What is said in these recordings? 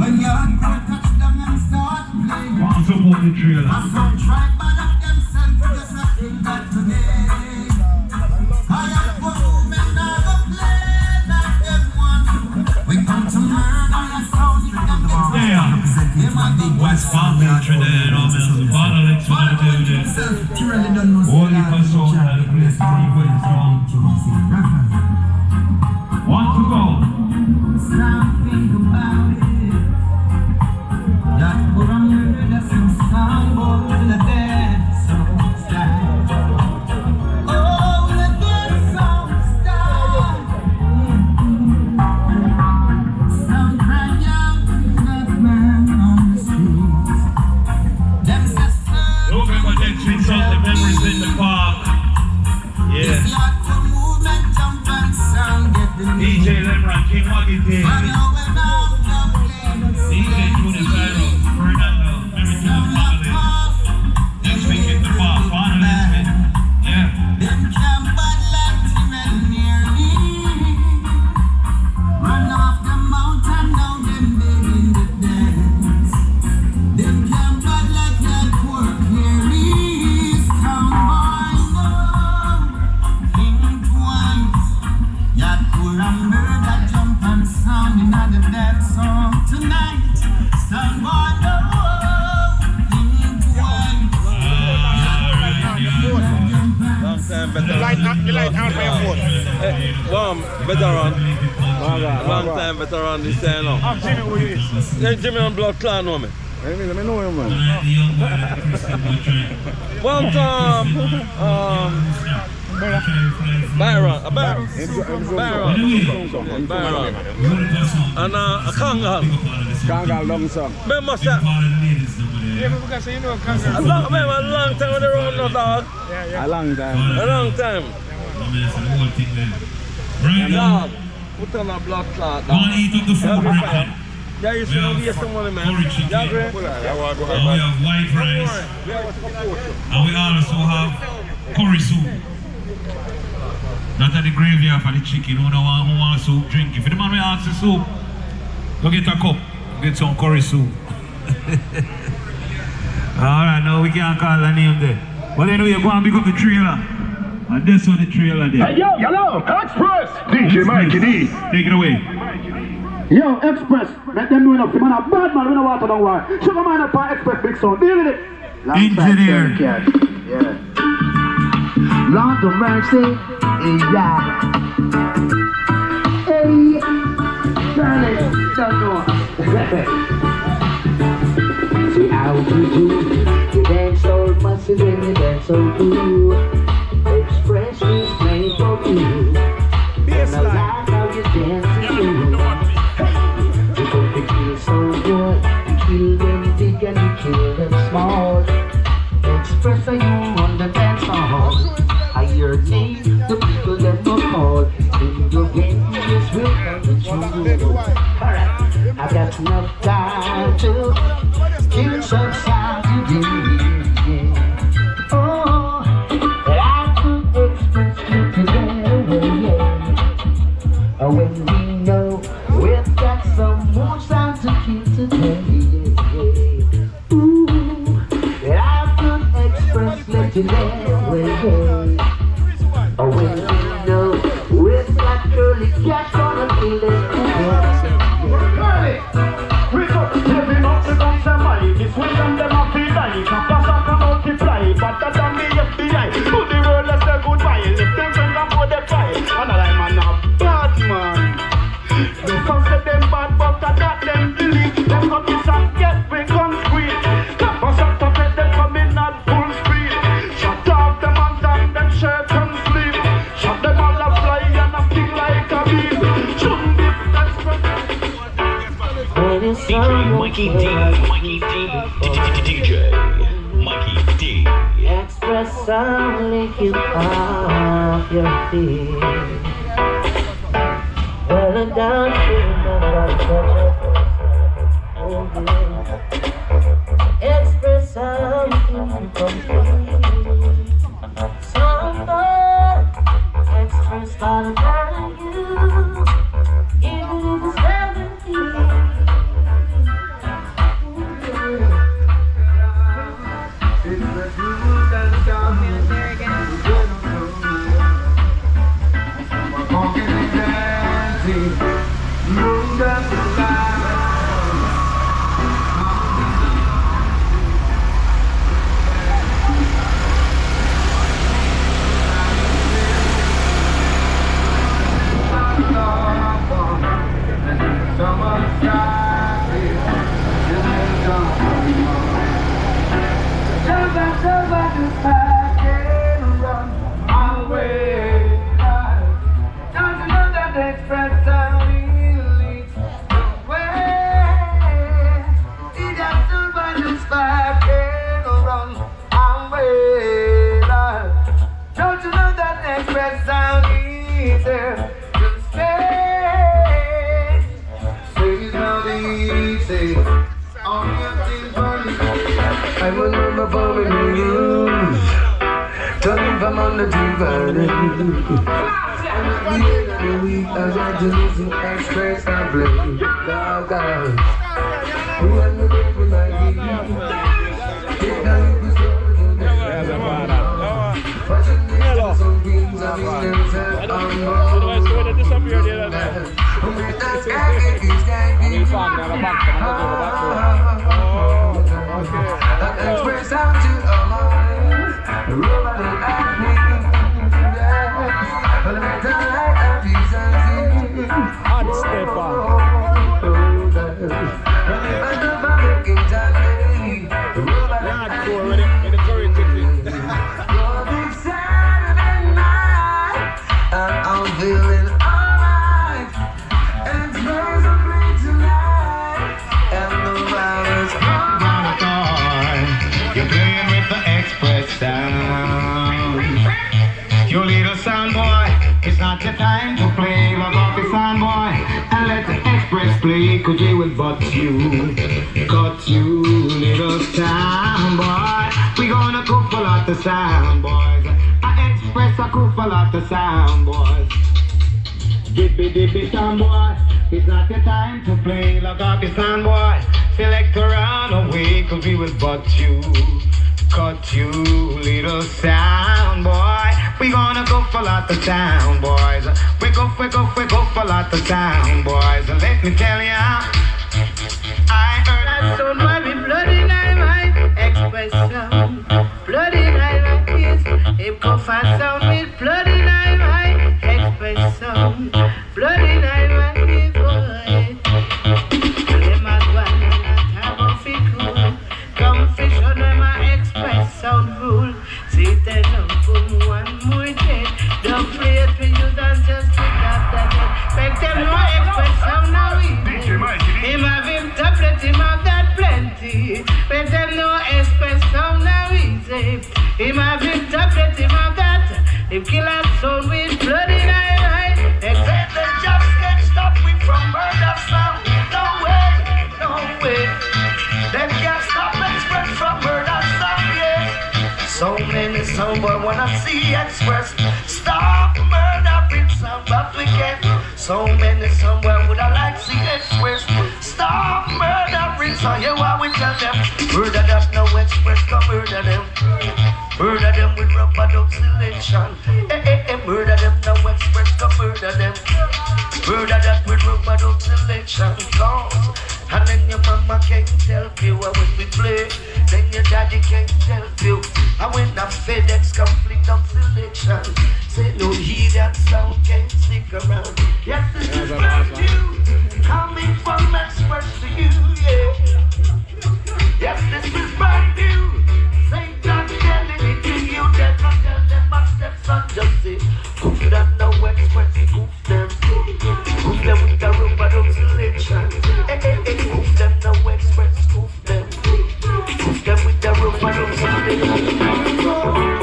When you touch them and start playing. Want to support the trailer. Some try bad up themselves, just not think that today. I have one woman now go play like them one. We come to murder your sound, you can get yeah. West Family Trinidad, all this is Bonalex, what I do this. Only for soul and the place to be with strong. Want to go? Stop, think about it. That would have murdered us in some boy in the dead song style. Oh, the dead song style. Some cry out to that man on the streets. Them sisters. Don't remember that tweets out the memories in the park. Yeah. DJ Lemron, King Waggy Day. DJ Tony Cairo, Fernando, Mary to the family. Next week in the park, Final Lisbon. Yeah. Them camp bad like Tim and nearly. Run off the mountain, now them dead in the dance. Them camp bad like that poor clearly. Strong boy, no. King twice. That poor and murder jump and sound in the dead song tonight. Strong boy, no. King twice. You light out my phone. Warm, veteran. Long time veteran this time now. I'm Jimmy, who you is? Then Jimmy and Blood Clan know me. Let me know him, man. One time, Byron. And a Kangal. Kangal long song. Remember, sir? Yeah, because you know Kangal. A long time on the road, no dog. Yeah. A long time. A long time. Right now, Dog, put on a blood clot. go and eat up the food right now. Yeah, you should have some money, man. Curry chicken. Yeah, great. And we have white rice. And we also have curry soup. Not at the graveyard for the chicken. Who don't want soup, drink. If the man will ask the soup, go get a cup. Get some curry soup. Alright, no, we can't call the name there. But anyway, go and pick up the trailer. And this one the trailer there. Hey, yo, Express! DJ Mikey D. Take it away. Yo, Express, let them know enough. The man a bad man, we don't want to know why. Sugar man up on Express big sound. Deal with it. Engineer. Yeah. Lord of mercy. Yeah. Hey. Charlie, don't know. See how you do. You dance so massive and you dance so cool. Express is made for you. And I like how you dance. So good, you kill them big and you kill them small. Express you on the dance hall. I hear name, the people that will call. In your veins will come the truth. Alright, I've got enough time to kill some sound today. Oh, I could express you today. When we know we've got some more sound to kill today. Ooh, I could express let you know. When we know we've got curly cash gonna kill it. We got living up the guns and money. This way and them up the line. Pass up and multiply. Better than the FBI. To the world let's say goodbye. Lift them friends and go they fly. Another man now bad man. The first of them bad, but I got them believe. Them got this and get we gun squeeze. Clap us up to let them come in at full speed. Shut off them and down them shirt and sleeve. Shut them all a fly and a sting like a bee. Shoot this DJ Mikey D. DJ Mikey D. Express sound, lick you off your feet. Well, I don't feel Express sound, somebody express all about you. Even if it's 17. say, all your things for me. I will never fall in use. Turning from on the divided. At the end of the week, I got to listen express and play. Dog out. Who are you living like you? Take a look at There's a father. hello. Some things are in themselves. Otherwise, they disappeared the other day. He found me on the back. Okay. Express out to our minds. Rubber and acne. But I don't like that decency. Hot stepper. Hardcore with the curry chicken. I'm feeling alright. It's very so great tonight. And the virus You're playing with the express sound. You little sound boy, it's not your time to play. Log off the sound boy and let the express play. Cause they will butt you, cut you, little sound boy. We gonna cook a lot of sound boys. I express a cook a lot of sound boys. Dippy dippy sound boy, it's not your time to play. Log off the sound boy, select around away. Cause we will butt you, cut you, little sound boy. We gonna go for a lot of sound boys. We go for a lot of sound boys. Let me tell ya, I heard That sound boy be bloody in my mind. Express sound, bloody in my ears. Hip hop sound with bloody in my mind. Express sound, bloody in my ears, boy. Them a go and have a fit cool. Come fish on them a express sound rule. See they don't put one more day. Don't play it for you, don't just pick up that head. Make them no express sound now easy. Him have him tablet, him have that plenty. Make them no express sound now easy. Him have him tablet, him have that. Him kill us sound with blood in eye. Except they just can't stop me from murder sound. No way, no way. They can't stop express from murder sound, yeah. So many sound boy wanna see express stop murdering sound, but we can't. So many sound boy woulda like see express stop murdering sound. Yeah, what we tell them? Murder that no express, come murder them. Murder them with rubber dub selection. Murder them no express, come murder them. Murder that with rubber dub selection. Cause and then your mama can't tell you when we play. Then your daddy can't tell you. And when the FedEx complete of selection, say no hear that sound can't stick around. Yes, this is brand new, coming from express to you, yeah. Yes, this is brand new. Say not telling it to you, then not tell them my stepson just say, goof that no express, goof them. Goof them with the rubber dub selection. Goof them no express, goof them. Goof them with the rubber dub selection.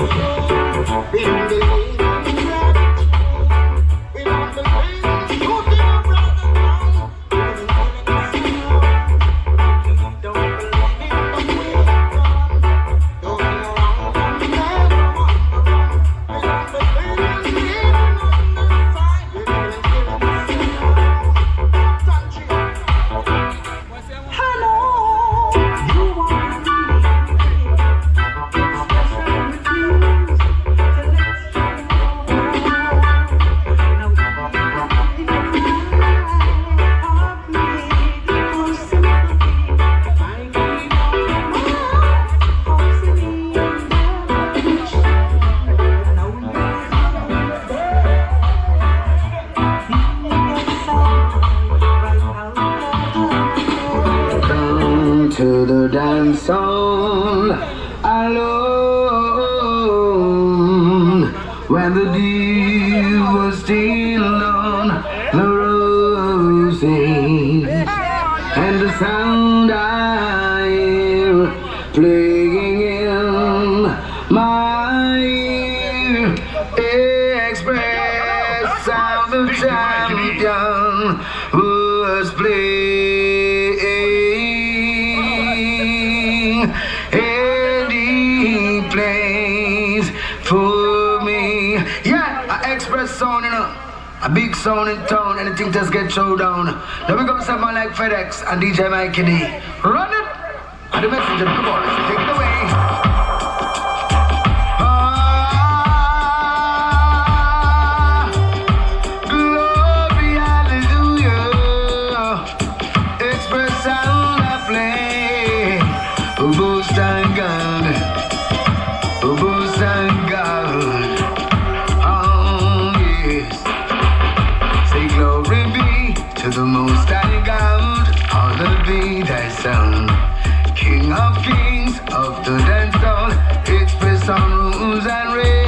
to the dance hall alone when the dew was still on the roses and the sound I hear playing in my ear. Express sound of champion was playing. sound, you know. A big sound in town, anything just get thrown down. Let me go with someone like FedEx and DJ Mikey D. Run it! And the messenger, come on, let's take it away. Glory, hallelujah. Express sound I play. Boost and God. Boost and God. To the most high God, honor be thy son, King of kings of the dance hall, express on rules and reign.